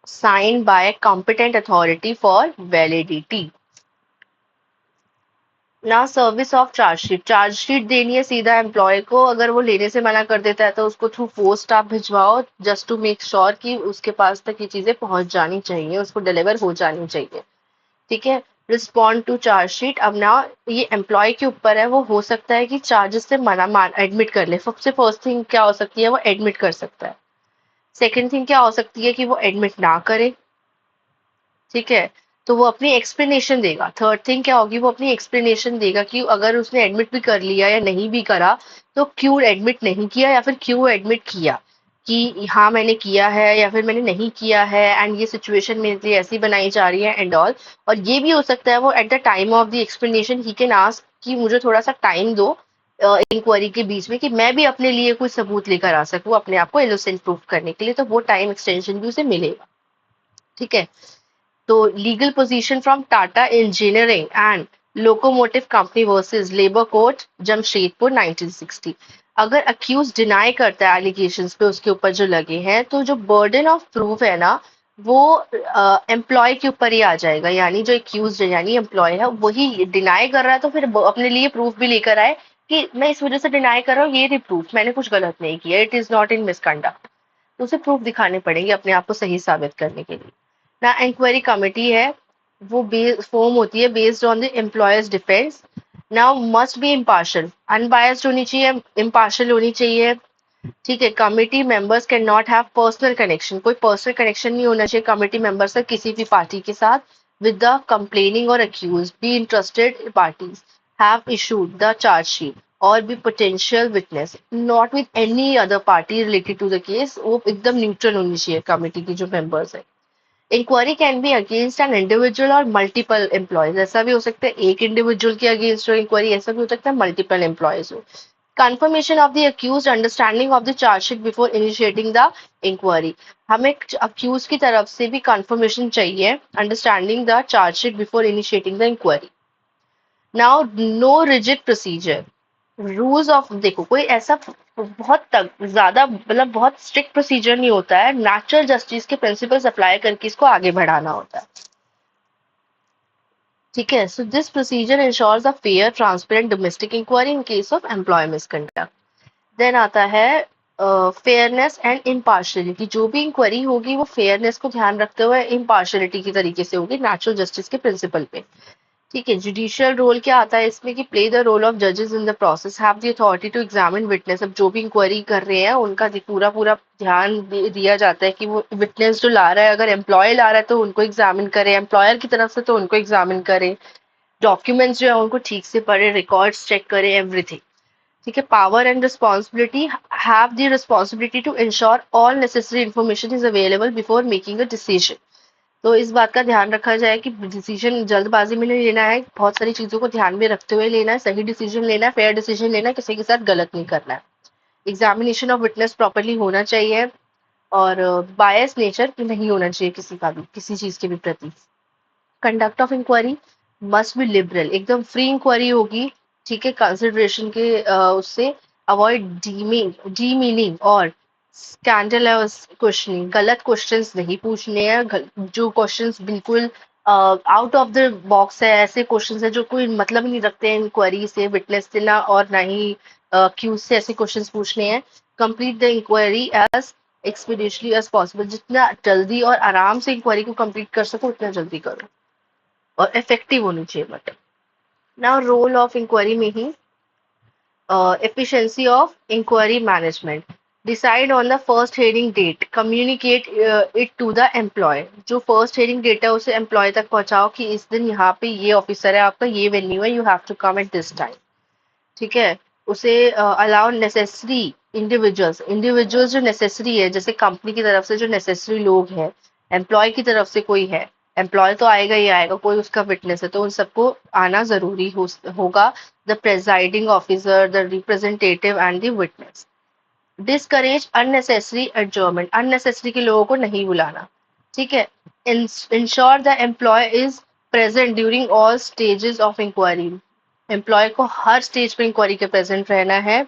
Speaker 1: signed by competent authority for validity. ना सर्विस ऑफ चार्जशीट, चार्जशीट देनी है सीधा एम्प्लॉय को, अगर वो लेने से मना कर देता है तो उसको थ्रू पोस्ट आप भिजवाओ, जस्ट टू मेक श्योर कि उसके पास तक ये चीजें पहुंच जानी चाहिए, उसको डिलीवर हो जानी चाहिए। ठीक है, रिस्पॉन्ड टू चार्जशीट, अब ना ये एम्प्लॉय के ऊपर है, वो हो सकता है कि चार्जेस से एडमिट कर ले, सबसे फर्स्ट थिंग क्या हो सकती है, वो एडमिट कर सकता है। सेकंड थिंग क्या हो सकती है कि वो एडमिट ना करे, ठीक है, तो वो अपनी एक्सप्लेनेशन देगा। थर्ड थिंग क्या होगी, वो अपनी एक्सप्लेनेशन देगा कि अगर उसने एडमिट भी कर लिया या नहीं भी करा, तो क्यों एडमिट नहीं किया या फिर क्यों एडमिट किया। कि हाँ मैंने किया है या फिर मैंने नहीं किया है, एंड ये सिचुएशन मेरे लिए ऐसी बनाई जा रही है एंड ऑल। और ये भी हो सकता है वो at the time of the explanation he can ask कि मुझे थोड़ा सा टाइम दो इंक्वायरी के बीच में, कि मैं भी अपने लिए कोई सबूत लेकर आ सकूं अपने आप को इनोसेंट प्रूफ करने के लिए, तो वो टाइम एक्सटेंशन भी उसे मिलेगा। ठीक है। तो legal position from Tata engineering and locomotive company versus labour court Jamshedpur 1960। अगर अक्यूज डिनाई करता है एलिगेशंस पे उसके ऊपर जो लगे हैं, तो जो बर्डन ऑफ प्रूफ है ना, वो एम्प्लॉय के ऊपर ही आ जाएगा। यानी जो अक्यूज है यानी एम्प्लॉय है वही डिनाई कर रहा है, तो फिर अपने लिए प्रूफ भी लेकर आए कि मैं इस वजह से डिनाई कर रहा हूँ, ये भी प्रूफ मैंने कुछ गलत नहीं किया, it is not in misconduct. तो उसे प्रूफ दिखाने पड़ेंगे अपने आप को सही साबित करने के लिए। ना इंक्वायरी कमेटी है, वो फॉर्म होती है based on the employers defence. Now must be impartial, unbiased होनी चाहिए, इम्पार्शल होनी चाहिए। ठीक है। Committee members can not have personal connection, कोई पर्सनल कनेक्शन नहीं होना चाहिए कमिटी मेंबर्स का किसी भी पार्टी के साथ। विद द कंप्लेनिंग और accused be interested parties have issued the chargesheet और भी potential witness, not with any other party related to the case. वो एकदम न्यूट्रल होनी चाहिए कमिटी की जो मेंबर्स है। Inquiry can be against an individual और मल्टीपल एम्प्लॉयज, ऐसा भी हो सकता है एक इंडिविजुअल के अगेंस्ट हो इंक्वायरी, ऐसा भी हो सकता है मल्टीपल एम्प्लॉयज हो। Confirmation of the accused understanding of the chargesheet before initiating the inquiry. हमें अक्यूज की तरफ से भी कंफर्मेशन चाहिए understanding the chargesheet before initiating the inquiry. Now no rigid procedure, rules of, देखो कोई ऐसा बहुत तक ज्यादा मतलब बहुत स्ट्रिक्ट प्रोसीजर नहीं होता है, नेचुरल जस्टिस के प्रिंसिपल्स अप्लाई करके इसको आगे बढ़ाना होता है। ठीक है। So this procedure ensures a fair transparent domestic inquiry in case of employee misconduct. Then आता है फेयरनेस एंड इम्पार्शलिटी, जो भी इंक्वायरी होगी वो फेयरनेस को ध्यान रखते हुए इम्पार्शलिटी की तरीके से होगी, नेचुरल जस्टिस के प्रिंसिपल पे। ठीक है। जुडिशियल रोल क्या आता है इसमें, कि प्ले द रोल ऑफ जजेस in the process, have the authority to examine witness. अब जो भी इंक्वायरी कर रहे हैं उनका पूरा पूरा ध्यान दिया जाता है कि वो विटनेस जो ला रहा है, अगर एम्प्लॉय ला रहा है तो उनको एग्जामिन करे, एम्प्लॉयर की तरफ से तो उनको एग्जामिन करे, डॉक्यूमेंट्स जो है उनको ठीक से पढ़े, रिकॉर्ड्स चेक करे, एवरीथिंग। ठीक है। Power and responsibility, have the responsibility to ensure all necessary information is available before making a decision. तो इस बात का ध्यान रखा जाए कि डिसीजन जल्दबाजी में नहीं लेना है, बहुत सारी चीजों को ध्यान में रखते हुए लेना है, सही डिसीजन लेना है, फेयर डिसीजन लेना है, किसी के साथ गलत नहीं करना है। एग्जामिनेशन ऑफ विटनेस प्रॉपरली होना चाहिए, और बायस नेचर नहीं होना चाहिए किसी का भी किसी चीज के भी प्रति। Conduct of inquiry must be liberal, एकदम फ्री इंक्वायरी होगी। ठीक है। कंसिडरेशन के उससे अवॉइड डीमीनिंग और स्कैंडलस क्वेश्चनिंग, गलत क्वेश्चंस नहीं पूछने हैं, जो क्वेश्चंस बिल्कुल आउट ऑफ द बॉक्स है, ऐसे क्वेश्चंस है जो कोई मतलब ही नहीं रखते हैं इंक्वायरी से, विटनेस से ना, और ना ही क्यूज से ऐसे क्वेश्चंस पूछने हैं। Complete the inquiry as expeditiously as possible, जितना जल्दी और आराम से इंक्वायरी को कंप्लीट कर सको उतना जल्दी करो, और इफेक्टिव होनी चाहिए मतलब। नाउ रोल ऑफ इंक्वायरी में ही efficiency of inquiry management, decide on the first hearing date, communicate it to the employee। जो फर्स्ट हेयरिंग डेट है उसे एम्प्लॉय तक पहुंचाओ कि इस दिन यहाँ पे ये ऑफिसर है आपका, ये वेन्यू है, you have to come at this time. ठीक है। उसे अलाउ नेसेसरी इंडिविजुअल्स, इंडिविजुअल्स जो नेसेसरी है, जैसे कंपनी की तरफ से जो नेसेसरी लोग हैं, एम्प्लॉय की तरफ से कोई है, एम्प्लॉय तो आएगा ही आएगा, कोई उसका विटनेस है तो उन सबको आना जरूरी होगा। The presiding officer, the representative and the witness. Discourage unnecessary adjournment, unnecessary के लोगों को नहीं बुलाना। ठीक है। Ensure the employee is present during all stages of inquiry, employee को हर स्टेज पे इंक्वायरी के प्रेजेंट रहना है।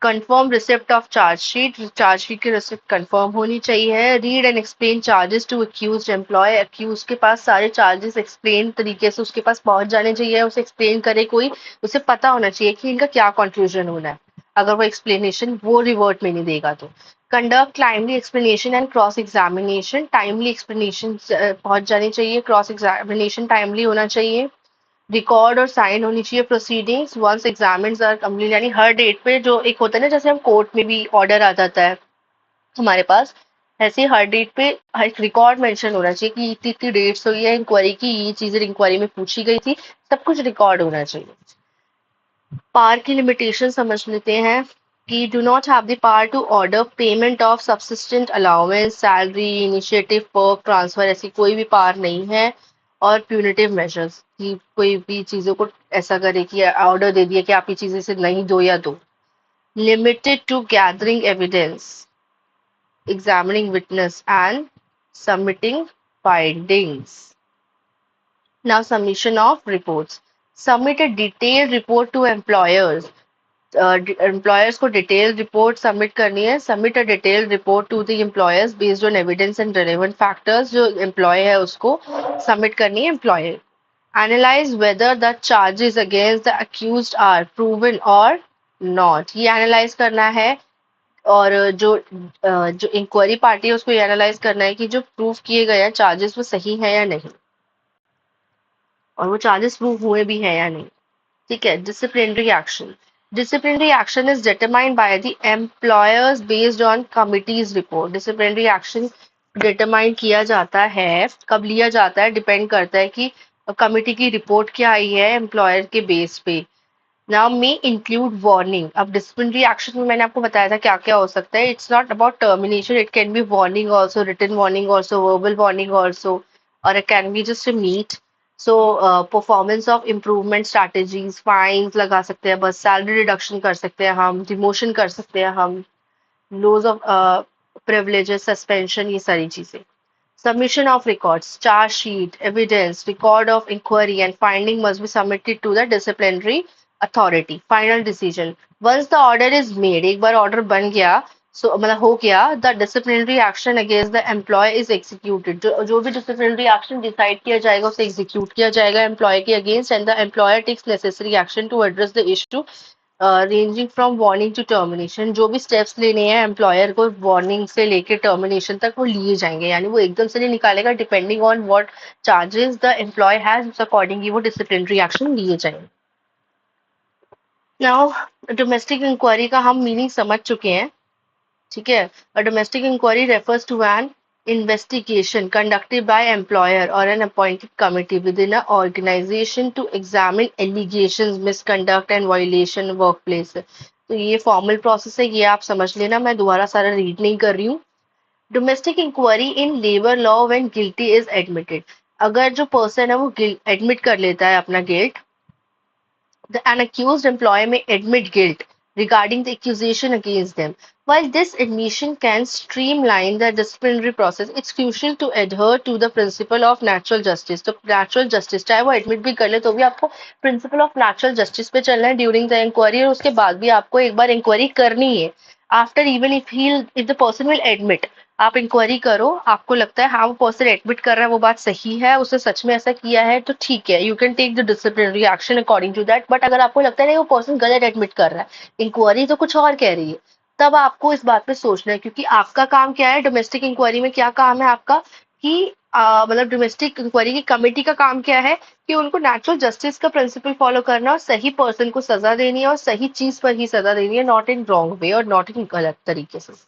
Speaker 1: Confirm receipt of chargesheet, chargesheet की रिसिप्ट कंफर्म होनी चाहिए। Read and explain charges to accused employee, accused के पास सारे चार्जेस एक्सप्लेन तरीके से उसके पास पहुंच जाने चाहिए, उसे एक्सप्लेन करे कोई, उसे पता होना चाहिए कि इनका क्या कंक्लूजन होना है, अगर वो एक्सप्लेनेशन वो रिवर्ट में नहीं देगा तो। Conduct timely explanation and cross examination, timely explanation पहुंच जानी चाहिए, क्रॉस एग्जामिनेशन टाइमली होना चाहिए। रिकॉर्ड और साइन होनी चाहिए proceedings once examines are complete, यानी हर डेट पे जो एक होता है ना, जैसे हम कोर्ट में भी ऑर्डर आ जाता है हमारे पास, ऐसे ही हर डेट पे एक रिकॉर्ड मेंशन होना चाहिए कि इतनी इतनी डेट्स हुई है इंक्वायरी की, ये चीजें इंक्वायरी में पूछी गई थी, सब कुछ रिकॉर्ड होना चाहिए। पार की लिमिटेशन समझ लेते हैं। कि do not have the power to order payment of subsistent allowance, salary, initiative, perk, transfer, ऐसी कोई भी पावर नहीं है। और punitive measures कि कोई भी चीजों को ऐसा करे कि ऑर्डर दे दिया कि आप ये चीजें से नहीं दो या दो। Limited to gathering evidence, examining witness and submitting findings. Now submission of reports. Submit a detailed report to employers. Employers को डिटेल रिपोर्ट सबमिट करनी है। Submit a detail report to the employers based on evidence and relevant factors. जो employee है उसको submit करनी है employer. Analyse whether the charges against the accused are proven और not. ये एनालाइज करना है। और जो इंक्वायरी पार्टी है उसको ये एनालाइज करना है कि जो प्रूव किए गए हैं चार्जेस वो सही है या नहीं, और वो चार्जेस प्रूव हुए भी हैं या नहीं। ठीक है। Disciplinary action. Disciplinary action is determined by the employers based on committees report. Disciplinary action determine किया जाता है, कब लिया जाता है डिपेंड करता है कि कमिटी की रिपोर्ट क्या आई है एम्प्लॉयर के बेस पे। Now may include warning. अब डिसिप्लिनरी एक्शन में मैंने आपको बताया था क्या क्या हो सकता है। It's not about termination, it can be warning also, written warning also, verbal warning also, और it can be just a meet. So performance of improvement strategies, fines लगा सकते हैं, बस सैलरी रिडक्शन कर सकते हैं हम, डिमोशन कर सकते हैं हम, लॉज ऑफ प्रिविलेजेस, सस्पेंशन, ये सारी चीजें। Submission of records, charge sheet, evidence, record of inquiry and finding must be submitted to the disciplinary authority. Final decision. Once the order is made, एक बार order बन गया, so मतलब हो गया, the disciplinary action against the employee is executed. जो भी disciplinary action decide किया जाएगा उसे execute किया जाएगा employee के against, and the employer takes necessary action to address the issue ranging from warning to termination. जो भी स्टेप्स लेने हैं एम्प्लॉयर को वार्निंग से लेके टर्मिनेशन तक वो लिए जाएंगे, यानी वो एकदम से नहीं निकालेगा, depending on what charges the employee has उस अकॉर्डिंगली वो डिसिप्लिनरी एक्शन लिए जाएंगे। नाउ डोमेस्टिक इंक्वायरी का हम मीनिंग समझ चुके हैं। ठीक है। A domestic inquiry refers to an investigation conducted by employer or an appointed committee within an organization to examine allegations, misconduct and violation workplace। तो ये फॉर्मल प्रोसेस है, ये आप समझ लेना, मैं दोबारा सारा रीड नहीं कर रही हूँ। Domestic inquiry in labour law when guilty is admitted. अगर जो पर्सन है वो एडमिट कर लेता है अपना guilt, an accused employee may admit guilt regarding the accusation against them. While this admission can streamline the disciplinary process, it's crucial to adhere to the principle of natural justice. तो natural justice चाहे वो admit भी कर ले तो भी आपको principle of natural justice पे चलना है during the inquiry, और उसके बाद भी आपको एक बार inquiry करनी है। After even if the person will admit, आप इंक्वायरी करो, आपको लगता है हाँ वो पर्सन एडमिट कर रहा है, वो बात सही है, उसने सच में ऐसा किया है, तो ठीक है, you can take the disciplinary action according to that. But अगर आपको लगता है नहीं वो पर्सन गलत एडमिट कर रहा है, इंक्वायरी तो कुछ और कह रही है, तब आपको इस बात पे सोचना है, क्योंकि आपका काम क्या है डोमेस्टिक इंक्वायरी में, क्या काम है आपका कि मतलब डोमेस्टिक इंक्वायरी की कमेटी का काम क्या है कि उनको नेचुरल जस्टिस का प्रिंसिपल फॉलो करना और सही पर्सन को सजा देनी है और सही चीज पर ही सजा देनी है, नॉट इन रॉन्ग वे और नॉट इन गलत तरीके से।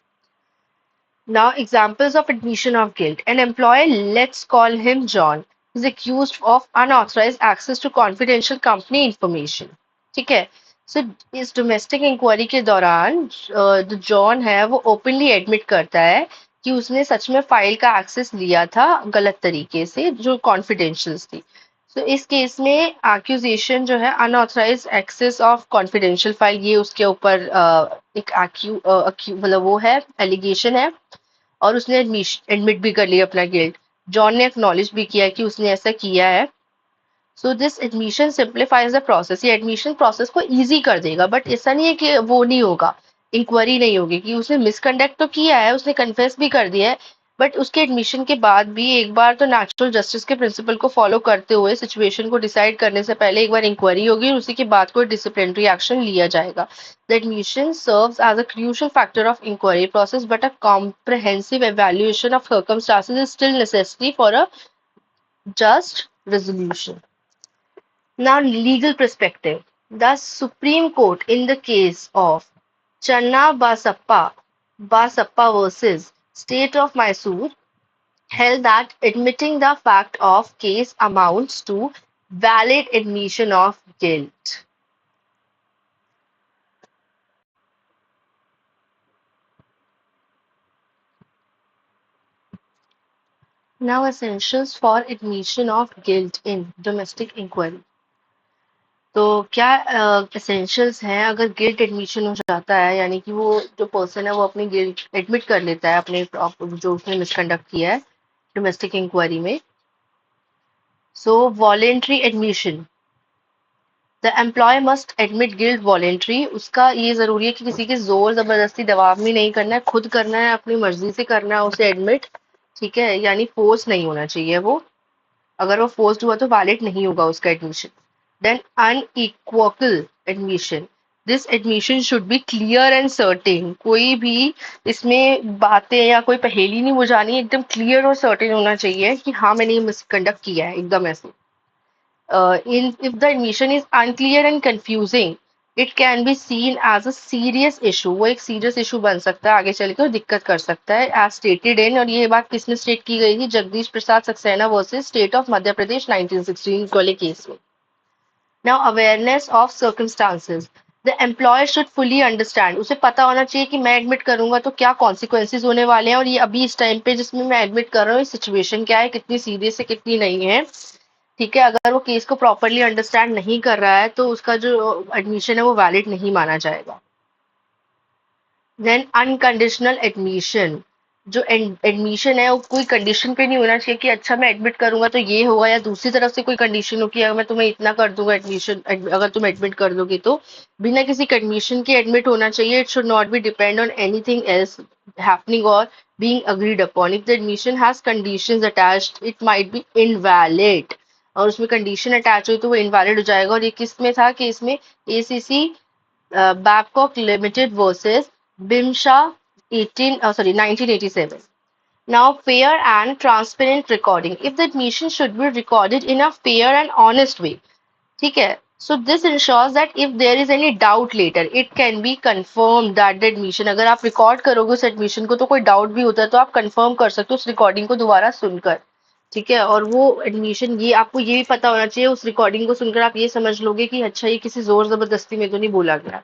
Speaker 1: Now, examples of admission of guilt. An employee, let's call him John, is accused of unauthorized access to confidential company information. ठीक है। So, इस डोमेस्टिक इंक्वायरी के दौरान जो जॉन है वो ओपनली एडमिट करता है कि उसने सच में फाइल का एक्सेस लिया था गलत तरीके से जो कॉन्फिडेंशियल थी। तो इस केस में एक्यूजेशन जो है unauthorised access of confidential file, ये उसके ऊपर एक मतलब वो है एलिगेशन है, और उसने एडमिट भी कर लिया अपना गिल्ट। जॉन ने एक्नॉलेज भी किया कि उसने ऐसा किया है। So this admission simplifies the process. ये एडमिशन प्रोसेस को इजी कर देगा, बट ऐसा नहीं है कि वो नहीं होगा, इंक्वायरी नहीं होगी, कि उसने मिसकंडक्ट तो किया है, उसने कन्फेस भी कर दिया है, बट उसके एडमिशन के बाद भी एक बार तो नेचुरल जस्टिस के प्रिंसिपल को फॉलो करते हुए सिचुएशन को डिसाइड करने से पहले एक बार इंक्वायरी होगी और उसी के बाद कोई डिसिप्लिनरी एक्शन लिया जाएगा। The admission serves as a crucial factor of inquiry process, but a comprehensive evaluation of circumstances is still necessary for a just resolution. Now, legal perspective. The Supreme Court, in the case of Channa Basappa versus State of Mysore, held that admitting the fact of case amounts to valid admission of guilt. Now essentials for admission of guilt in domestic inquiry. तो क्या essentials हैं अगर guilt admission हो जाता है, यानी कि वो जो पर्सन है वो अपनी गिल्ट एडमिट कर लेता है अपने जो उसने मिसकंडक्ट किया है डोमेस्टिक इंक्वायरी में। So voluntary admission, the employee must admit guilt voluntary. उसका ये जरूरी है कि किसी के जोर जबरदस्ती दबाव में नहीं करना है, खुद करना है, अपनी मर्जी से करना है उसे एडमिट। ठीक है, यानी फोर्स नहीं होना चाहिए वो। अगर वो फोर्स्ड हुआ तो वैलिड नहीं होगा उसका admission. Then unequivocal admission, this admission should be clear and certain. कोई भी इसमें बातें या कोई पहेली नहीं बुझानी, एकदम क्लियर और सर्टेन होना चाहिए कि हाँ मैंने ये मिसकंडक्ट किया है, एकदम ऐसे। In if the admission is unclear and confusing, it can be seen as a serious issue। वो एक serious issue बन सकता है आगे चल के और दिक्कत कर सकता है। As stated in, और ये बात किसमें स्टेट की गई थी, Jagdish Prasad Saxena versus state of Madhya Pradesh 1916 वाले केस में। Now awareness of circumstances, the employer should fully understand। उसे पता होना चाहिए कि मैं एडमिट करूंगा तो क्या कॉन्सिक्वेंसेज होने वाले हैं, और ये अभी इस टाइम पे जिसमें मैं एडमिट कर रहा हूँ सिचुएशन क्या है, कितनी सीरियस है कितनी नहीं है। ठीक है, अगर वो केस को प्रॉपरली अंडरस्टैंड नहीं कर रहा है तो उसका जो एडमिशन है वो वैलिड नहीं माना जाएगा। देन अनकंडीशनल एडमिशन, जो एडमिशन है वो कोई कंडीशन पे नहीं होना चाहिए कि अच्छा मैं एडमिट करूंगा तो ये होगा, या दूसरी तरफ से कोई कंडीशन हो कि अगर मैं तुम्हें इतना कर दूंगा एडमिशन, अगर तुम एडमिट कर दोगे तो। बिना किसी कंडीशन के एडमिट होना चाहिए। It should not be depend on anything else happening और being agreed upon. If the admission has conditions attached it might be invalid. और उसमें कंडीशन अटैच हुई तो वो इनवैलिड हो जाएगा। और ये किस में था, केस में ACC Babcock Limited versus Bimsha 1987. Now, fair and transparent recording. If the admission should be recorded in a fair and honest way, ठीक है, so this ensures that if there is any doubt later, it can be confirmed that the admission, अगर आप record करोगे उस admission को तो कोई doubt भी होता है तो आप कंफर्म कर सकते हो उस रिकॉर्डिंग को दोबारा सुनकर। ठीक है, और वो एडमिशन, ये आपको ये भी पता होना चाहिए उस रिकॉर्डिंग को सुनकर आप ये समझ लोगे कि अच्छा ये किसी जोर जबरदस्ती में तो नहीं बोला गया।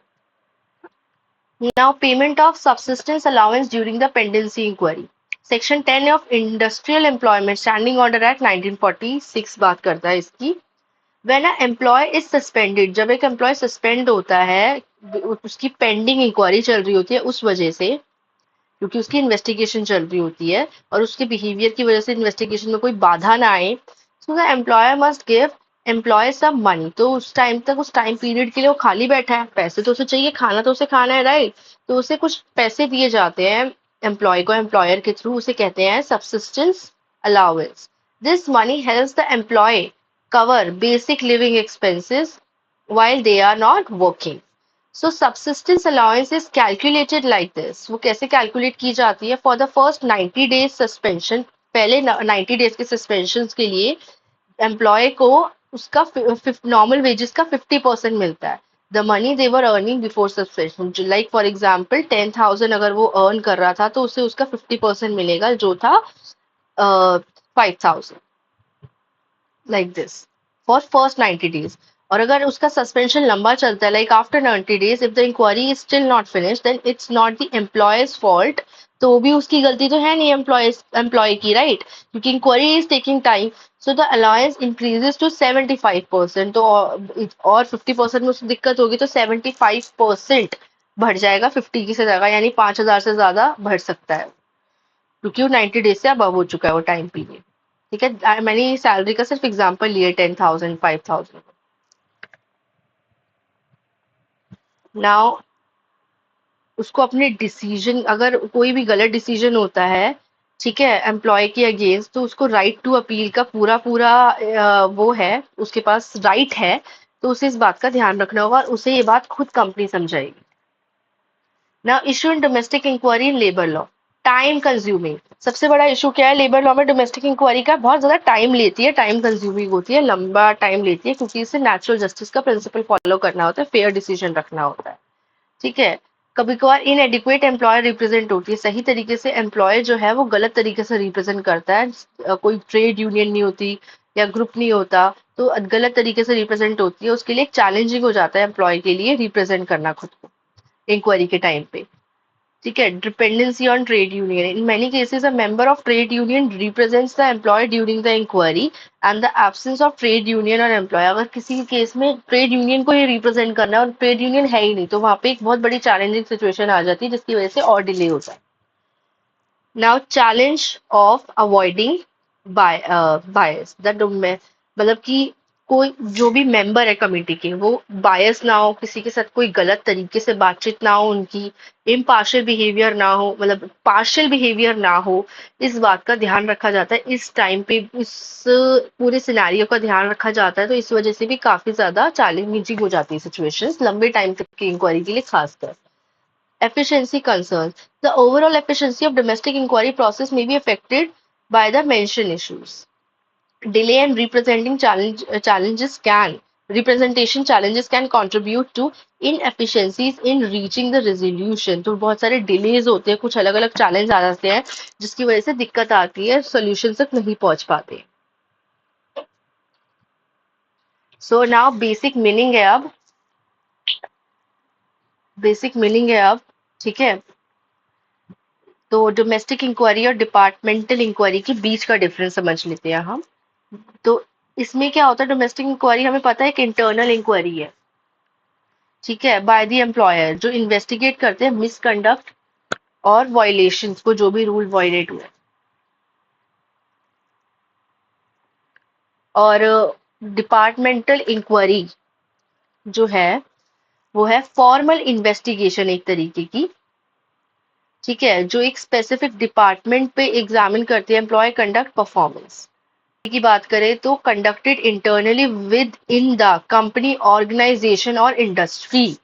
Speaker 1: Now, payment of subsistence allowance during the pendency inquiry. Section 10 of Industrial Employment Standing Order Act 1946 बात करता है इसकी। When an employee is suspended, जब एक employee suspend होता है, उसकी pending inquiry चल रही होती है उस वजह से, क्योंकि उसकी इन्वेस्टिगेशन चल रही होती है और उसके बिहेवियर की वजह से इन्वेस्टिगेशन में कोई बाधा ना आए, so the employer must give employee some money. तो उस टाइम तक, उस टाइम पीरियड के लिए वो खाली बैठा है, पैसे तो उसे चाहिए, खाना तो उसे खाना है, राइट। तो उसे कुछ पैसे दिए जाते हैं एम्प्लॉय को एम्प्लॉयर के थ्रू, उसे कहते हैं subsistence allowance. This money helps the employee cover basic living expenses while they are not working. So subsistence allowance is calculated like this. वो कैसे कैलकुलेट की जाती है? For the first 90 days suspension, पहले 90 डेज के सस्पेंशन के लिए employ को उसका नॉर्मल वेजेस का 50% मिलता है। The money they were earning before suspension, like for example 10,000 अगर वो अर्न कर रहा था तो उसे उसका 50% मिलेगा जो था 5,000, like this for first 90 days. और अगर उसका सस्पेंशन लंबा चलता है, like after 90 days if the inquiry is still not finish, then it's not the employee's fault. तो भी उसकी गलती तो है नहीं एम्प्लॉय की, राइट, क्योंकि inquiry is taking time. So the allowance increases to 75%। तो और 50% में उसको दिक्कत होगी तो 75% बढ़ जाएगा 50 की से जगह, यानी 5,000 से ज्यादा बढ़ सकता है, क्योंकि वो 90 डेज से अब हो चुका है वो टाइम पीरियड। ठीक है, मैंने सैलरी का सिर्फ एग्जांपल लिया 10,000 5,000। नाउ उसको अपने डिसीजन, अगर कोई भी गलत डिसीजन होता है, ठीक है, एम्प्लॉय के अगेंस्ट, तो उसको राइट टू अपील का पूरा पूरा वो है, उसके पास राइट है। तो उसे इस बात का ध्यान रखना होगा और उसे ये बात खुद कंपनी समझाएगी। ना issue in domestic inquiry in labour law, time consuming. सबसे बड़ा इशू क्या है लेबर लॉ में? डोमेस्टिक इंक्वायरी का बहुत ज्यादा टाइम लेती है, टाइम कंज्यूमिंग होती है, लंबा टाइम लेती है, क्योंकि इसे नेचुरल जस्टिस का प्रिंसिपल फॉलो करना होता है, फेयर डिसीजन रखना होता है। ठीक है, कभी कभार इनएडिक्वेट एम्प्लॉयर रिप्रेजेंट होती है, सही तरीके से एम्प्लॉय जो है वो गलत तरीके से रिप्रेजेंट करता है, कोई ट्रेड यूनियन नहीं होती या ग्रुप नहीं होता, तो गलत तरीके से रिप्रेजेंट होती है, उसके लिए चैलेंजिंग हो जाता है एम्प्लॉय के लिए रिप्रेजेंट करना खुद को इंक्वायरी के टाइम पे। ठीक है, dependency on trade union, in many cases a member of trade union represents the employee during the inquiry and the absence of trade union और एम्प्लॉय, अगर किसी केस में ट्रेड यूनियन को ही रिप्रेजेंट करना है और ट्रेड यूनियन है ही नहीं, तो वहां पे एक बहुत बड़ी चैलेंजिंग सिचुएशन आ जाती है जिसकी वजह से और डिले होता है। Now challenge of avoiding bias the, मतलब कि कोई जो भी मेंबर है कमेटी के वो बायस ना हो, किसी के साथ कोई गलत तरीके से बातचीत ना हो उनकी, इम्पार्शियल बिहेवियर ना हो, मतलब पार्शियल बिहेवियर ना हो, इस बात का ध्यान रखा जाता है इस टाइम पे, इस पूरे सिनेरियो का ध्यान रखा जाता है, तो इस वजह से भी काफी ज्यादा चैलेंजिंग हो जाती है सिचुएशंस लंबे टाइम तक की इंक्वायरी के लिए खासकर। Efficiency concerns. The overall efficiency of domestic inquiry process may be affected by the mentioned issues. Delay and representation challenges can contribute to inefficiencies in reaching the resolution. तो बहुत सारे delays होते हैं, कुछ अलग अलग challenge आ जाते हैं जिसकी वजह से दिक्कत आती है, solution तक नहीं पहुंच पाते। So now basic meaning है अब, ठीक है। तो डोमेस्टिक इंक्वायरी और डिपार्टमेंटल इंक्वायरी के बीच का डिफरेंस समझ लेते हैं हम। तो इसमें क्या होता है, डोमेस्टिक इंक्वायरी हमें पता है कि इंटरनल इंक्वायरी है, ठीक है, बाय द एम्प्लॉयर, जो इन्वेस्टिगेट करते हैं मिसकंडक्ट और वायलेशंस को, जो भी रूल वायलेट हुए। और डिपार्टमेंटल इंक्वायरी जो है वो है फॉर्मल इन्वेस्टिगेशन एक तरीके की, ठीक है, जो एक स्पेसिफिक डिपार्टमेंट पे एग्जामिन करती है एम्प्लॉय कंडक्ट परफॉर्मेंस की बात करें तो conducted internally within the company organisation और इंडस्ट्री,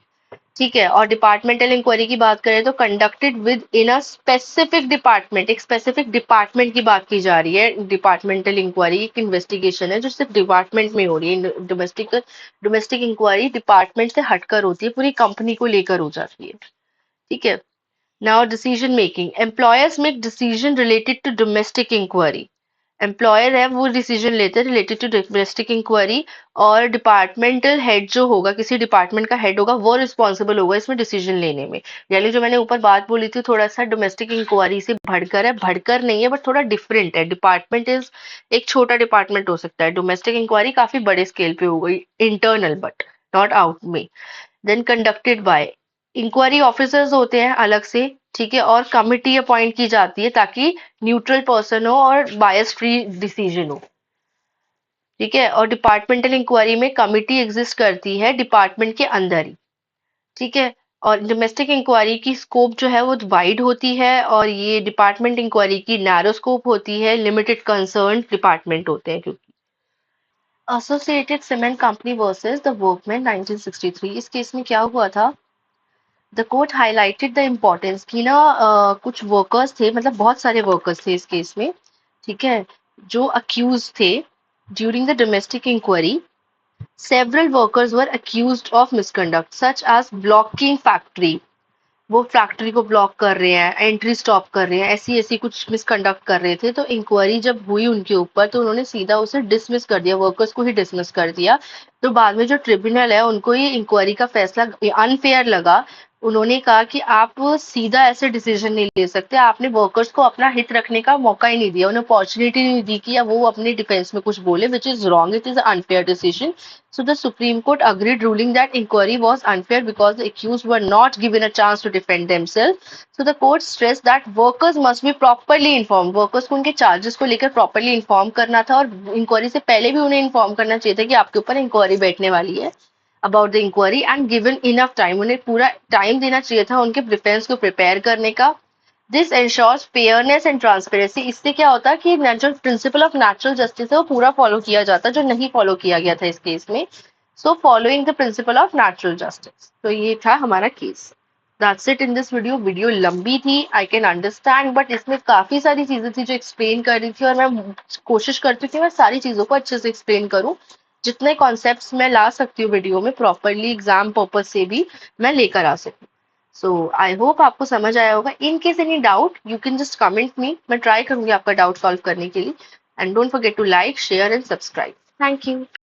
Speaker 1: ठीक है। और डिपार्टमेंटल इंक्वायरी की बात करें तो conducted within a specific department, एक स्पेसिफिक डिपार्टमेंट की बात की जा रही है। डिपार्टमेंटल इंक्वायरी एक इन्वेस्टिगेशन है जो सिर्फ डिपार्टमेंट में हो रही है। डोमेस्टिक इंक्वायरी डिपार्टमेंट से हटकर होती है, पूरी कंपनी को लेकर हो जाती है, ठीक है। Now decision making, employers make decision related to domestic inquiry, employer है वो डिसीजन लेते हैं रिलेटेड टू डोमेस्टिक इंक्वायरी, और डिपार्टमेंटल हेड जो होगा, किसी डिपार्टमेंट का हेड होगा, वो रिस्पॉन्सिबल होगा इसमें डिसीजन लेने में। यानी जो मैंने ऊपर बात बोली थी थोड़ा सा डोमेस्टिक इंक्वायरी से बढ़कर है, बढ़कर नहीं है बट थोड़ा डिफरेंट है। डिपार्टमेंट इज एक छोटा डिपार्टमेंट हो सकता है, डोमेस्टिक इंक्वायरी काफी बड़े स्केल पे हो गई, इंटरनल बट नॉट आउट में। Then conducted by, inquiry officers होते हैं अलग से, ठीक है, और कमिटी अपॉइंट की जाती है ताकि न्यूट्रल पर्सन हो और बायस फ्री डिसीजन हो, ठीक है। और डिपार्टमेंटल इंक्वायरी में कमिटी एग्जिस्ट करती है डिपार्टमेंट के अंदर ही, ठीक है। और डोमेस्टिक इंक्वायरी की स्कोप जो है वो वाइड होती है, और ये डिपार्टमेंट इंक्वायरी की नैरो स्कोप होती है, लिमिटेड कंसर्न डिपार्टमेंट होते हैं क्योंकि। Associated cement company versus the workman 1963, इस केस में क्या हुआ था, the court highlighted the importance की ना, कुछ वर्कर्स थे, मतलब बहुत सारे वर्कर्स थे इस केस में, ठीक है, जो अक्यूज थे during the domestic inquiry. Several workers were accused of misconduct such as blocking factory, वो फैक्ट्री को ब्लॉक कर रहे हैं, एंट्री स्टॉप कर रहे हैं, ऐसी ऐसी कुछ मिसकंडक्ट कर रहे थे। तो इंक्वायरी जब हुई उनके ऊपर तो उन्होंने सीधा उसे डिसमिस कर दिया, वर्कर्स को ही डिसमिस कर दिया। तो बाद में जो ट्रिब्यूनल है उनको ये इंक्वायरी का फैसला अनफेयर लगा। उन्होंने कहा कि आप सीधा ऐसे डिसीजन नहीं ले सकते, आपने वर्कर्स को अपना हित रखने का मौका ही नहीं दिया, उन्हें अपॉर्चुनिटी नहीं दी कि वो अपने डिफेंस में कुछ बोले, which is wrong, it is unfair decision. So the Supreme Court agreed, ruling that inquiry was unfair because the accused were not given a chance to defend themselves. So the court stressed that workers must be properly informed. Workers को उनके charges को लेकर properly inform करना था, और inquiry से पहले भी उन्हें inform करना चाहिए था कि आपके ऊपर इंक्वायरी बैठने वाली है, about the inquiry, and given enough time. उन्हें पूरा टाइम देना चाहिए था उनके डिफेंस को प्रिपेयर करने का। This ensures fairness and transparency, इससे क्या होता है कि जो प्रिंसिपल ऑफ नेचुरल जस्टिस है वो पूरा फॉलो किया जाता है, जो नहीं फॉलो किया गया था इस केस में। So following the principle of natural justice, तो ये था हमारा case. That's it in this video. Video लंबी थी, आई कैन अंडरस्टैंड, बट इसमें काफी सारी चीजें थी जो एक्सप्लेन कर रही थी, और मैं कोशिश करती थी मैं सारी चीजों को अच्छे से एक्सप्लेन करूं, जितने कॉन्सेप्ट्स मैं ला सकती हूँ वीडियो में प्रॉपरली एग्जाम पर्पज से भी मैं लेकर आ सकूँ। सो आई होप आपको समझ आया होगा। In case any doubt you can just comment me, मैं ट्राई करूंगी आपका डाउट सॉल्व करने के लिए। And don't forget to like, share and subscribe. Thank you.